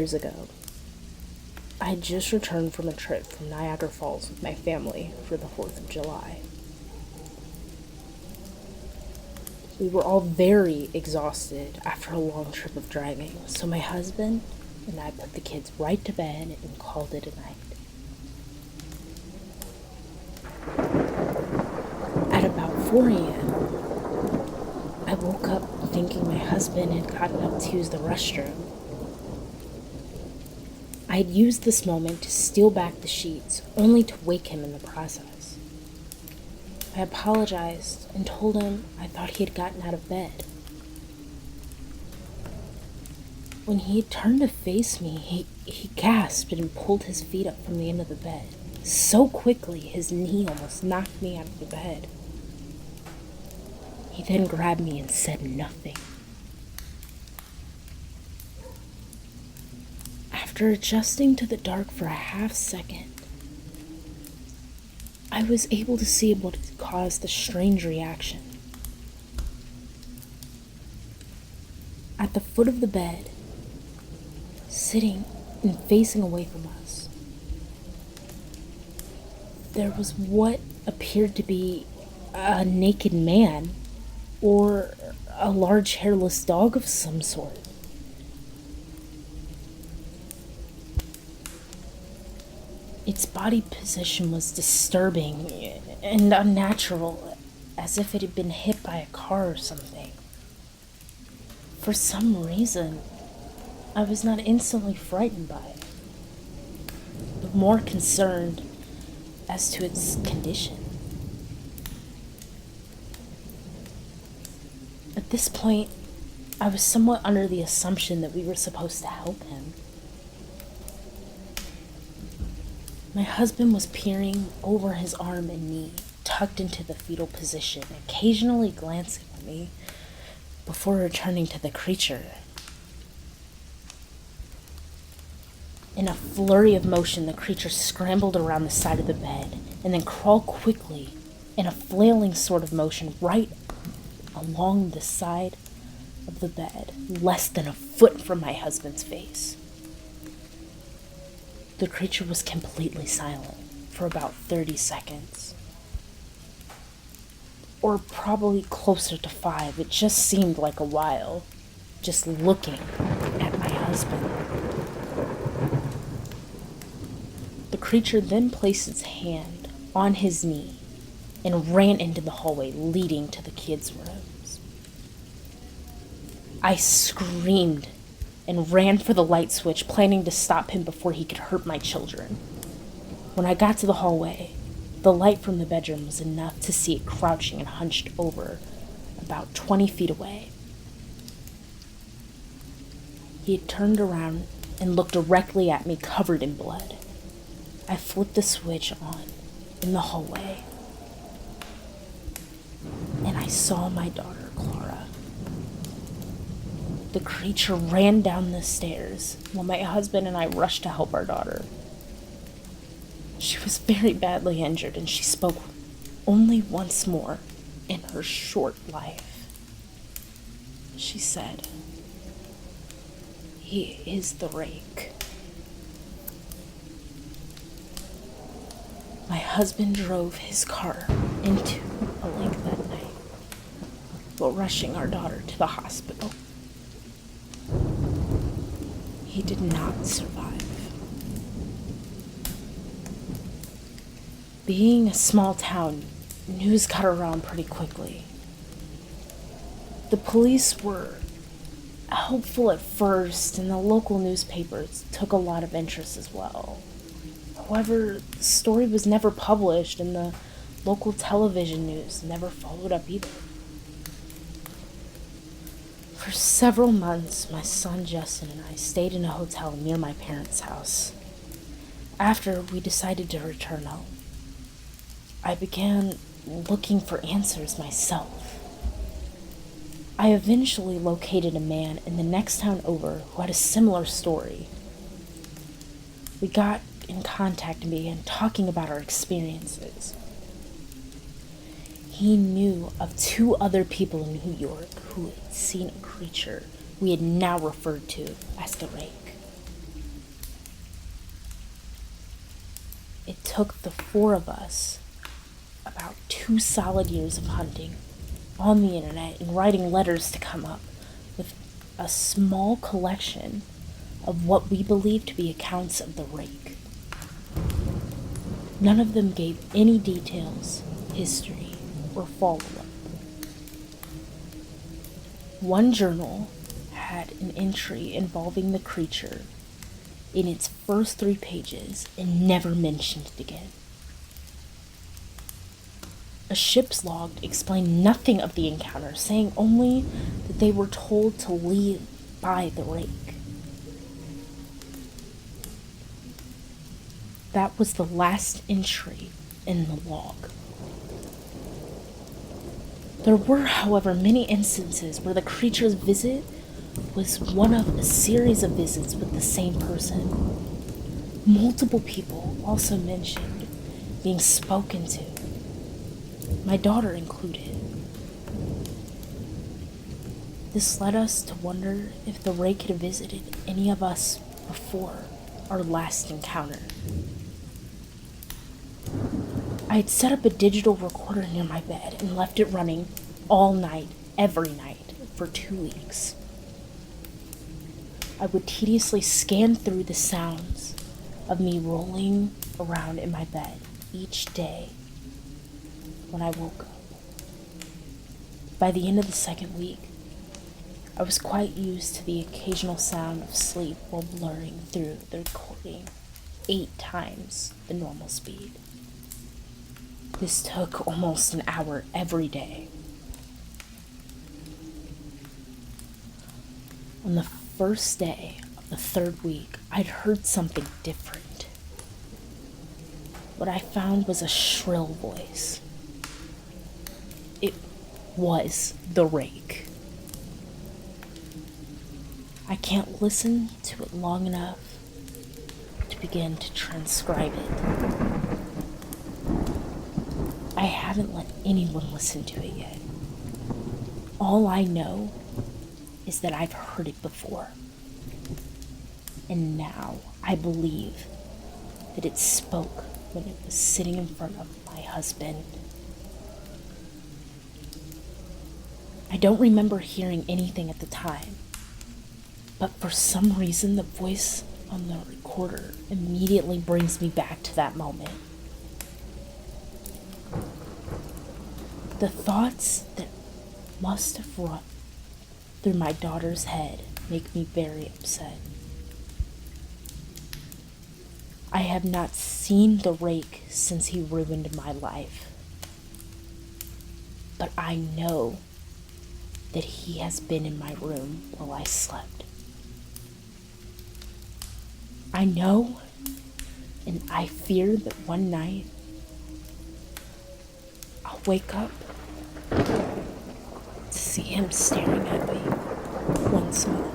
years ago. I had just returned from a trip from Niagara Falls with my family for the 4th of July. We were all very exhausted after a long trip of driving, so my husband and I put the kids right to bed and called it a night. At about 4 a.m., I woke up thinking my husband had gotten up to use the restroom. I had used this moment to steal back the sheets, only to wake him in the process. I apologized and told him I thought he had gotten out of bed. When he had turned to face me, he gasped and pulled his feet up from the end of the bed. So quickly, his knee almost knocked me out of the bed. He then grabbed me and said nothing. After adjusting to the dark for a half second, I was able to see what had caused the strange reaction. At the foot of the bed, sitting and facing away from us, there was what appeared to be a naked man or a large hairless dog of some sort. Its body position was disturbing and unnatural, as if it had been hit by a car or something. For some reason, I was not instantly frightened by it, but more concerned as to its condition. At this point, I was somewhat under the assumption that we were supposed to help him. My husband was peering over his arm and knee, tucked into the fetal position, occasionally glancing at me before returning to the creature. In a flurry of motion, the creature scrambled around the side of the bed and then crawled quickly in a flailing sort of motion right along the side of the bed, less than a foot from my husband's face. The creature was completely silent for about 30 seconds. Or probably closer to 5. It just seemed like a while, just looking at my husband. The creature then placed its hand on his knee and ran into the hallway leading to the kids' rooms. I screamed and ran for the light switch, planning to stop him before he could hurt my children. When I got to the hallway, the light from the bedroom was enough to see it crouching and hunched over about 20 feet away. He had turned around and looked directly at me, covered in blood. I flipped the switch on in the hallway, and I saw my daughter, Clara. The creature ran down the stairs while my husband and I rushed to help our daughter. She was very badly injured, and she spoke only once more in her short life. She said, "He is the rake." My husband drove his car into a lake that night while rushing our daughter to the hospital. He did not survive. Being a small town, news got around pretty quickly. The police were helpful at first, and the local newspapers took a lot of interest as well. However, the story was never published, and the local television news never followed up either. For several months, my son Justin and I stayed in a hotel near my parents' house. After we decided to return home, I began looking for answers myself. I eventually located a man in the next town over who had a similar story. We got in contact and began talking about our experiences. He knew of 2 other people in New York who had seen a creature we had now referred to as the rake. It took the four of us about 2 solid years of hunting on the internet and writing letters to come up with a small collection of what we believe to be accounts of the rake. None of them gave any details, history, or follow-up. One journal had an entry involving the creature in its first 3 pages and never mentioned it again. A ship's log explained nothing of the encounter, saying only that they were told to leave by the rake. That was the last entry in the log. There were, however, many instances where the creature's visit was one of a series of visits with the same person. Multiple people also mentioned being spoken to, my daughter included. This led us to wonder if the rake had visited any of us before our last encounter. I had set up a digital recorder near my bed and left it running all night, every night, for 2 weeks. I would tediously scan through the sounds of me rolling around in my bed each day when I woke up. By the end of the second week, I was quite used to the occasional sound of sleep while blurring through the recording 8 times the normal speed. This took almost an hour every day. On the first day of the 3rd week, I'd heard something different. What I found was a shrill voice. It was the rake. I can't listen to it long enough to begin to transcribe it. I haven't let anyone listen to it yet. All I know is that I've heard it before. And now I believe that it spoke when it was sitting in front of my husband. I don't remember hearing anything at the time, but for some reason the voice on the recorder immediately brings me back to that moment. The thoughts that must have run through my daughter's head make me very upset. I have not seen the rake since he ruined my life, but I know that he has been in my room while I slept. I know, and I fear that one night I'll wake up to see him staring at me once more.